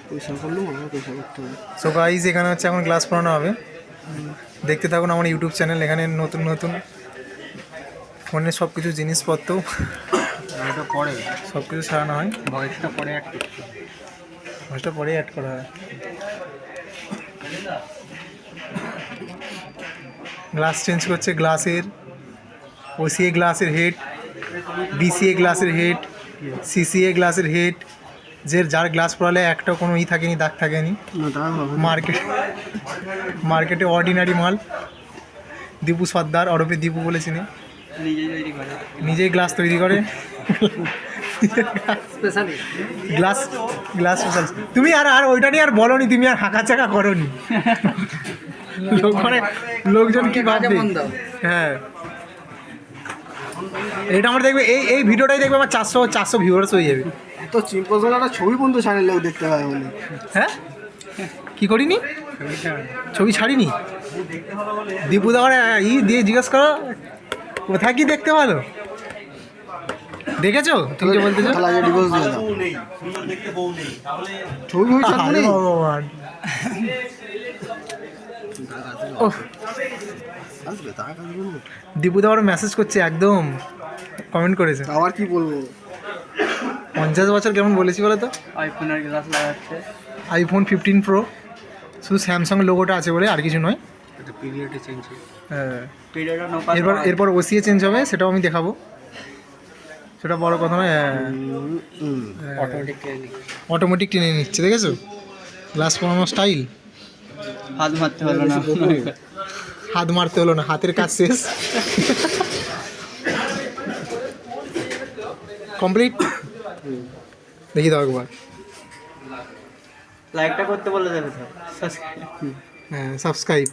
পয়সা করলেও আমার পয়সা করতে হবে। সো গাইস এখানে হচ্ছে এখন গ্লাস পড়ানো হবে, দেখতে থাকুন আমার ইউটিউব চ্যানেল। এখানে নতুন নতুন ফোনের সব কিছু জিনিসপত্র এটা পরে সব কিছু সারানো হয়, ভয়েসটা পরে অ্যাড করতে হবে। ভয়েসটা পরে অ্যাড করা হয়। গ্লাস চেঞ্জ করছে, গ্লাসের ওসিএ গ্লাসের হেড, বিসিএ গ্লাসের হেড, সিসিএ গ্লাসের হেড। যার গ্লাস পড়ালে একটা কোনো থাকেনি, দাগ থাকেনি। মার্কেটে অর্ডিনারি মাল। দীপু সর্দার ওরফে দীপু বলে চিনি, নিজেই গ্লাস তৈরি করে। Glass glass special. তুমি আর ওইটা নিয়ে আর বলোনি, তুমি আর হাঁকা চাকা করোনি। লোকজন কি ভাববে? হ্যাঁ, এটা আমার দেখবে এই ভিডিওটাই দেখবে আমার 400 ভিউয়ার্স হয়ে যাবে। তো সিম্পল একটা ছবি বন্ধু চ্যানেল লোক দেখতে পাবে বলে। হ্যাঁ, কি করিনি? ছবি ছাড়িনি। দীপু দাবার দিয়ে জিজ্ঞেস করো কোথায় কি দেখতে ভালো দেখেছো? তুমি যে বলতেছো ডিভোর্স দিয়ে দাও, ছবি ছাড়বো না। ভগবান, দীপু দাবার মেসেজ করছে, একদম কমেন্ট করেছে। আবার কি বলবো, 50 বছর কেমন বলেছি বলো তো? আইফোনের গ্লাস লাগাচ্ছে, আইফোন 15 প্রো, শুধু স্যামসাং লোগোটা আছে বলে, আর কিছু নয়। পিরিয়ডে চেঞ্জ। হ্যাঁ, এরপর ওসিএ চেঞ্জ হবে, সেটাও আমি দেখাবো। সেটা বড় কথা নয়। অটোমেটিক টেনে নিচ্ছে, দেখেছো? গ্লাস পরানো স্টাইল। হাত মারতে হলো না, হাত মারতে হলো না, হাতের কাজ শেষ। কমপ্লিট। দেখি দাও একবার। লাইকটা করতে বলে দেবে তো, হ্যাঁ, সাবস্ক্রাইব।